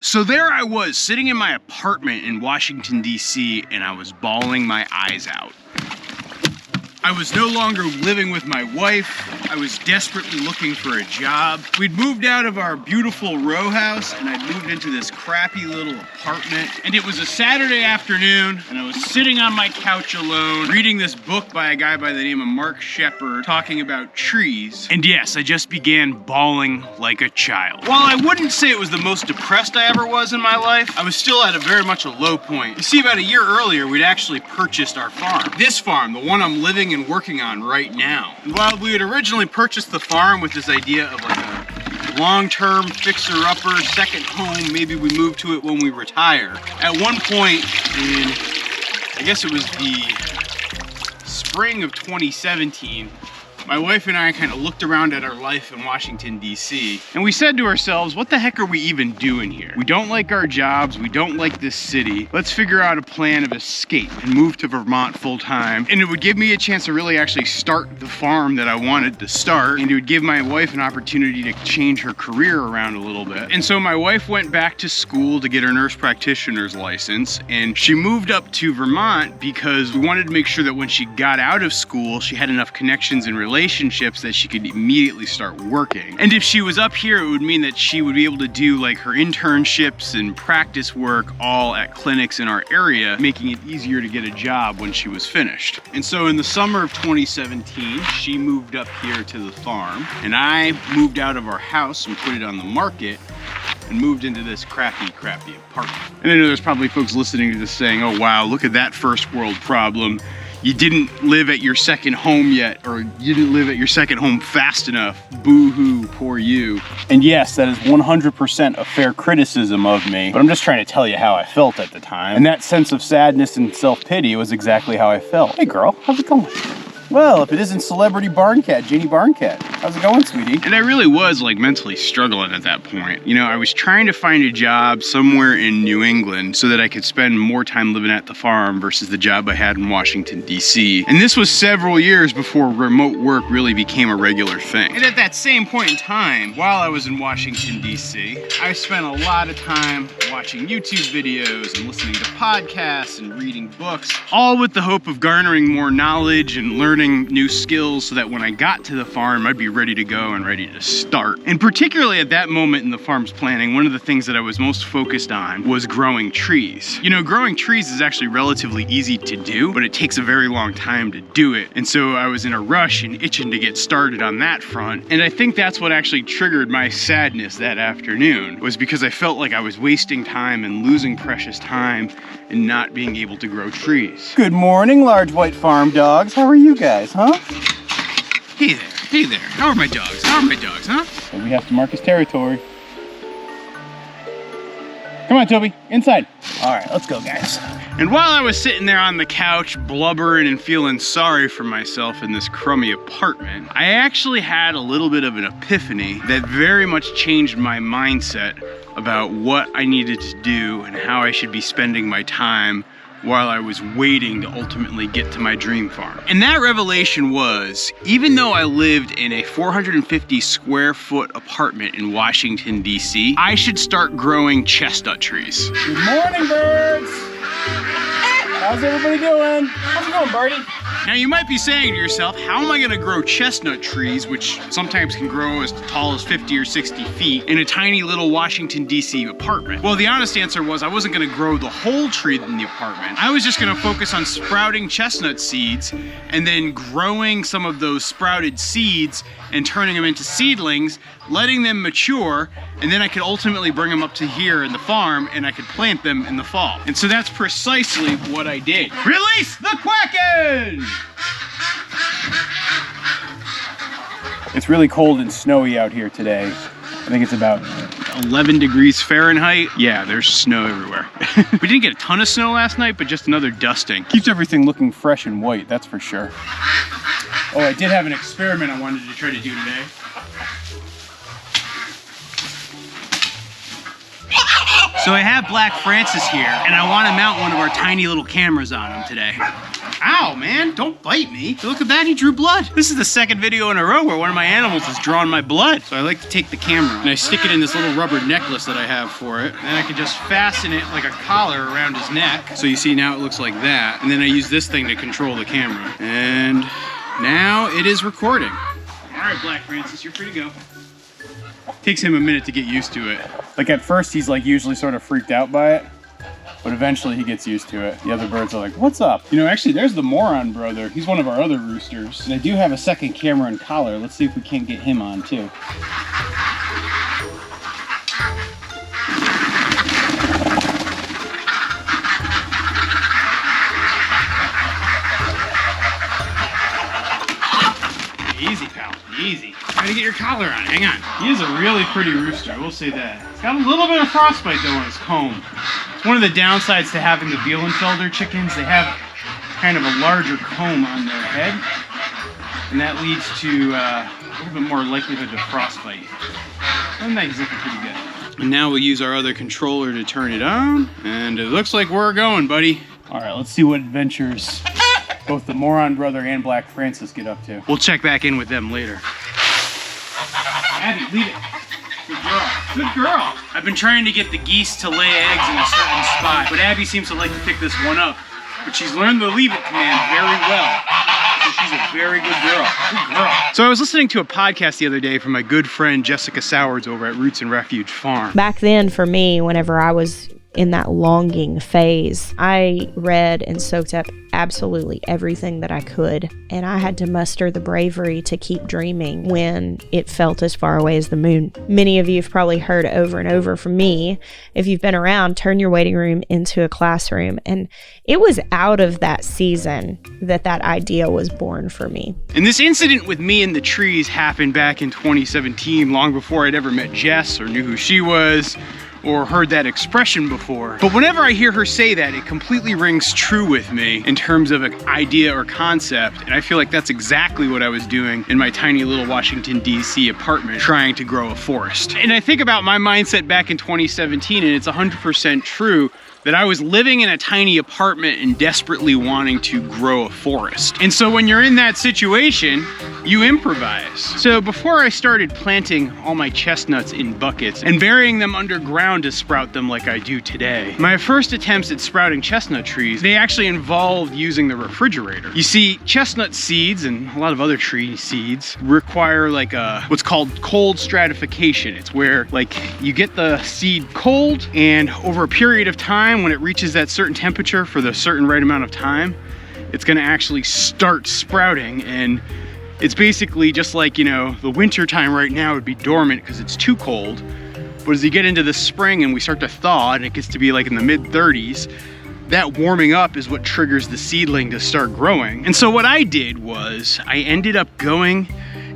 So there I was, sitting in my apartment in Washington, D.C., and I was bawling my eyes out. I was no longer living with my wife. I was desperately looking for a job. We'd moved out of our beautiful row house and I'd moved into this crappy little apartment. And it was a Saturday afternoon and I was sitting on my couch alone, reading this book by a guy by the name of Mark Shepard talking about trees. And yes, I just began bawling like a child. While I wouldn't say it was the most depressed I ever was in my life, I was still at a very much a low point. You see, about a year earlier, we'd actually purchased our farm. This farm, the one I'm living and working on right now. And while we had originally purchased the farm with this idea of like a long-term fixer-upper, second home, maybe we move to it when we retire. At one point in, I guess it was the spring of 2017, my wife and I kind of looked around at our life in Washington, D.C., and we said to ourselves, what the heck are we even doing here? We don't like our jobs, we don't like this city. Let's figure out a plan of escape and move to Vermont full-time. And it would give me a chance to really actually start the farm that I wanted to start, and it would give my wife an opportunity to change her career around a little bit. And so my wife went back to school to get her nurse practitioner's license, and she moved up to Vermont because we wanted to make sure that when she got out of school, she had enough connections and relationships that she could immediately start working. And if she was up here, it would mean that she would be able to do like her internships and practice work all at clinics in our area, making it easier to get a job when she was finished. And so in the summer of 2017, she moved up here to the farm, and I moved out of our house and put it on the market and moved into this crappy apartment. And I know there's probably folks listening to this saying, oh wow, look at that first world problem. You didn't live at your second home yet, or you didn't live at your second home fast enough. Boo-hoo, poor you. And yes, that is 100% a fair criticism of me, but I'm just trying to tell you how I felt at the time. And that sense of sadness and self-pity was exactly how I felt. Hey girl, how's it going? Well, if it isn't celebrity barn cat, Jeannie Barn Cat. How's it going, sweetie? And I really was like mentally struggling at that point. You know, I was trying to find a job somewhere in New England so that I could spend more time living at the farm versus the job I had in Washington, D.C. And this was several years before remote work really became a regular thing. And at that same point in time, while I was in Washington, D.C., I spent a lot of time watching YouTube videos and listening to podcasts and reading books, all with the hope of garnering more knowledge and learning new skills so that when I got to the farm, I'd be ready to go and ready to start. And particularly at that moment in the farm's planning, one of the things that I was most focused on was growing trees. You know, growing trees is actually relatively easy to do, but it takes a very long time to do it. And so I was in a rush and itching to get started on that front. And I think that's what actually triggered my sadness that afternoon, was because I felt like I was wasting time and losing precious time and not being able to grow trees. Good morning, large white farm dogs. How are you guys, huh? Hey there, How are my dogs, huh? Well, we have to mark his territory. Come on, Toby, inside. All right, let's go, guys. And while I was sitting there on the couch, blubbering and feeling sorry for myself in this crummy apartment, I actually had a little bit of an epiphany that very much changed my mindset about what I needed to do and how I should be spending my time while I was waiting to ultimately get to my dream farm. And that revelation was, even though I lived in a 450 square foot apartment in Washington, D.C., I should start growing chestnut trees. Good morning, birds! How's everybody doing? How's it going, Birdie? Now you might be saying to yourself, how am I gonna grow chestnut trees, which sometimes can grow as tall as 50 or 60 feet, in a tiny little Washington, D.C. apartment? Well, the honest answer was I wasn't gonna grow the whole tree in the apartment. I was just gonna focus on sprouting chestnut seeds and then growing some of those sprouted seeds and turning them into seedlings, letting them mature, and then I could ultimately bring them up to here in the farm and I could plant them in the fall. And so that's precisely what I did. Release the Kraken! It's really cold and snowy out here today. I think it's about 11 degrees Fahrenheit. Yeah, there's snow everywhere. We didn't get a ton of snow last night, but just another dusting. Keeps everything looking fresh and white, that's for sure. Oh, I did have an experiment I wanted to try to do today. So I have Black Francis here, and I want to mount one of our tiny little cameras on him today. Ow, man, don't bite me. Look at that, he drew blood. This is the second video in a row where one of my animals has drawn my blood. So I like to take the camera and I stick it in this little rubber necklace that I have for it. And I can just fasten it like a collar around his neck. So you see now it looks like that. And then I use this thing to control the camera. And now it is recording. All right, Black Francis, you're free to go. Takes him a minute to get used to it. Like at first he's like usually sort of freaked out by it, but eventually he gets used to it. The other birds are like, what's up? You know, actually there's the moron brother. He's one of our other roosters. And I do have a second camera and collar. Let's see if we can't get him on too. Easy, pal, easy. Try to get your collar on, hang on. He is a really pretty rooster, I will say that. He's got a little bit of frostbite though on his comb. It's one of the downsides to having the Bielenfelder chickens. They have kind of a larger comb on their head, and that leads to a little bit more likelihood of frostbite. And that he's looking pretty good. And now we'll use our other controller to turn it on, and it looks like we're going, buddy. All right, let's see what adventures both the moron brother and Black Francis get up to. We'll check back in with them later. Abby, leave it. Good girl. Good girl. I've been trying to get the geese to lay eggs in a certain spot, but Abby seems to like to pick this one up. But she's learned the leave it command very well. So she's a very good girl. Good girl. So I was listening to a podcast the other day from my good friend Jessica Sowards over at Roots and Refuge Farm. Back then for me, whenever I was in that longing phase, I read and soaked up absolutely everything that I could, and I had to muster the bravery to keep dreaming when it felt as far away as the moon. Many of you have probably heard over and over from me, if you've been around, turn your waiting room into a classroom, and it was out of that season that that idea was born for me. And this incident with me and the trees happened back in 2017, long before I'd ever met Jess or knew who she was or heard that expression before. But whenever I hear her say that, it completely rings true with me in terms of an idea or concept. And I feel like that's exactly what I was doing in my tiny little Washington, D.C. apartment, trying to grow a forest. And I think about my mindset back in 2017, and it's 100% true, that I was living in a tiny apartment and desperately wanting to grow a forest. And so when you're in that situation, you improvise. So before I started planting all my chestnuts in buckets and burying them underground to sprout them like I do today, my first attempts at sprouting chestnut trees, they actually involved using the refrigerator. You see, chestnut seeds and a lot of other tree seeds require like what's called cold stratification. It's where like you get the seed cold, and over a period of time, when it reaches that certain temperature for the certain right amount of time, it's gonna actually start sprouting. And it's basically just like, you know, the winter time right now would be dormant because it's too cold. But as you get into the spring and we start to thaw and it gets to be like in the mid 30s, that warming up is what triggers the seedling to start growing. And so what I did was I ended up going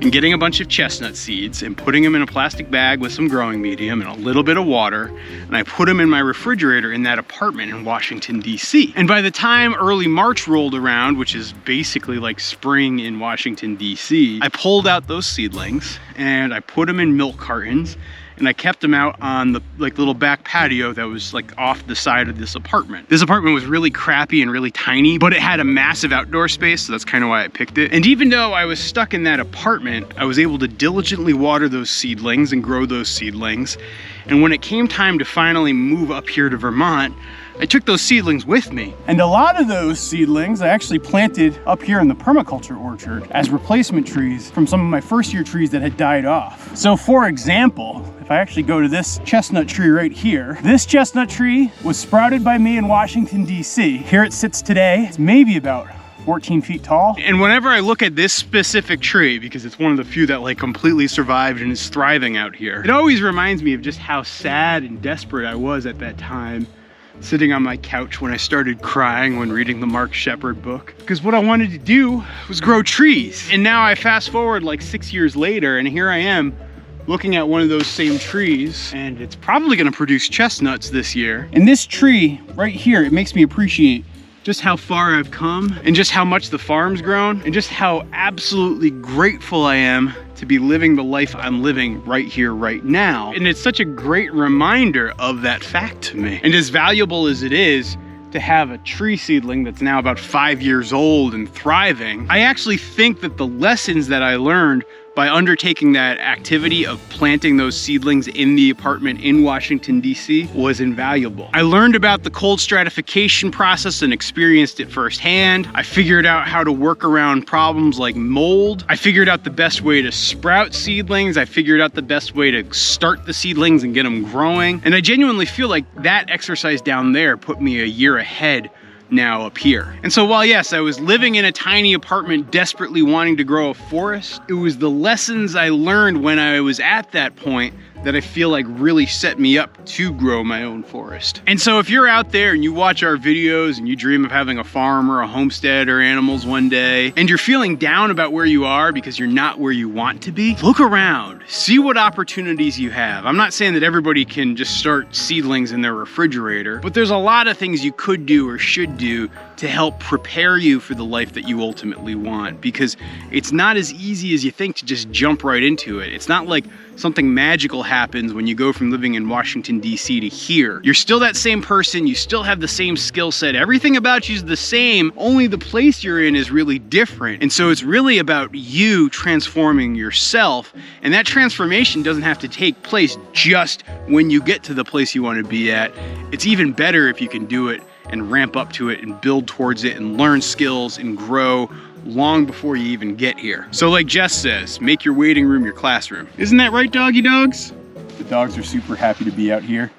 and getting a bunch of chestnut seeds and putting them in a plastic bag with some growing medium and a little bit of water, and I put them in my refrigerator in that apartment in Washington, D.C. And by the time early March rolled around, which is basically like spring in Washington, D.C., I pulled out those seedlings and I put them in milk cartons, and I kept them out on the like little back patio that was like off the side of this apartment. This apartment was really crappy and really tiny, but it had a massive outdoor space, so that's kind of why I picked it. And even though I was stuck in that apartment, I was able to diligently water those seedlings and grow those seedlings. And when it came time to finally move up here to Vermont, I took those seedlings with me. And a lot of those seedlings I actually planted up here in the permaculture orchard as replacement trees from some of my first year trees that had died off. So for example, if I actually go to this chestnut tree right here, this chestnut tree was sprouted by me in Washington, D.C. Here it sits today. It's maybe about 14 feet tall. And whenever I look at this specific tree, because it's one of the few that like completely survived and is thriving out here, it always reminds me of just how sad and desperate I was at that time, sitting on my couch when I started crying when reading the Mark Shepard book. Because what I wanted to do was grow trees. And now I fast forward like 6 years later, and here I am looking at one of those same trees, and it's probably gonna produce chestnuts this year. And this tree right here, it makes me appreciate just how far I've come and just how much the farm's grown and just how absolutely grateful I am to be living the life I'm living right here, right now. And it's such a great reminder of that fact to me. And as valuable as it is to have a tree seedling that's now about 5 years old and thriving, I actually think that the lessons that I learned by undertaking that activity of planting those seedlings in the apartment in Washington, D.C. was invaluable. I learned about the cold stratification process and experienced it firsthand. I figured out how to work around problems like mold. I figured out the best way to sprout seedlings. I figured out the best way to start the seedlings and get them growing. And I genuinely feel like that exercise down there put me a year ahead now up here. And so while yes, I was living in a tiny apartment desperately wanting to grow a forest, it was the lessons I learned when I was at that point that I feel like really set me up to grow my own forest. And so if you're out there and you watch our videos and you dream of having a farm or a homestead or animals one day, and you're feeling down about where you are because you're not where you want to be, look around, see what opportunities you have. I'm not saying that everybody can just start seedlings in their refrigerator, but there's a lot of things you could do or should do to help prepare you for the life that you ultimately want, because it's not as easy as you think to just jump right into it. It's not like something magical happens when you go from living in Washington, D.C. to here. You're still that same person, you still have the same skill set, everything about you is the same, only the place you're in is really different. And so it's really about you transforming yourself, and that transformation doesn't have to take place just when you get to the place you want to be at. It's even better if you can do it and ramp up to it and build towards it and learn skills and grow long before you even get here. So like Jess says, make your waiting room your classroom. Isn't that right, doggy dogs? The dogs are super happy to be out here.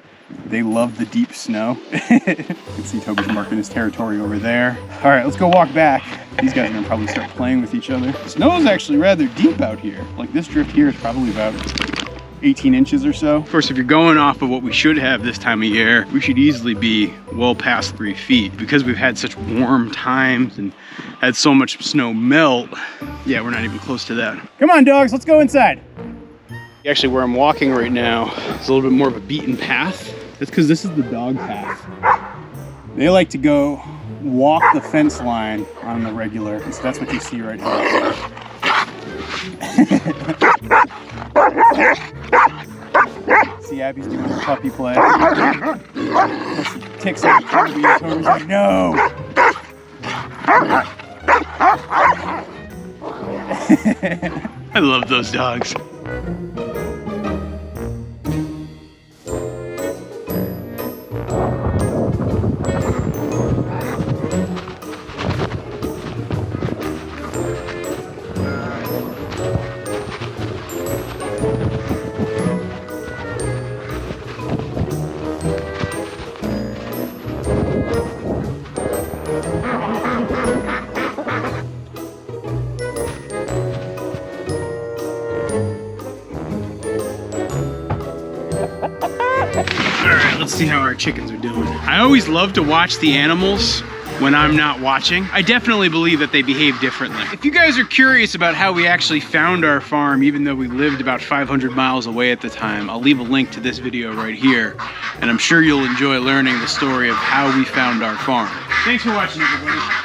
They love the deep snow. You can see Toby's marking his territory over there. All right, let's go walk back. These guys are gonna probably start playing with each other. The snow is actually rather deep out here. Like this drift here is probably about 18 inches or so. Of course, if you're going off of what we should have this time of year, we should easily be well past 3 feet. Because we've had such warm times and had so much snow melt, yeah, we're not even close to that. Come on, dogs, let's go inside. Actually, where I'm walking right now is a little bit more of a beaten path. That's because this is the dog path. They like to go walk the fence line on the regular, so that's what you see right here. See, Abby's doing her puppy play. She ticks on Toby, and Toby's like, no! I love those dogs. Alright, let's see how our chickens are doing. I always love to watch the animals when I'm not watching. I definitely believe that they behave differently. If you guys are curious about how we actually found our farm, even though we lived about 500 miles away at the time, I'll leave a link to this video right here, and I'm sure you'll enjoy learning the story of how we found our farm. Thanks for watching, everybody.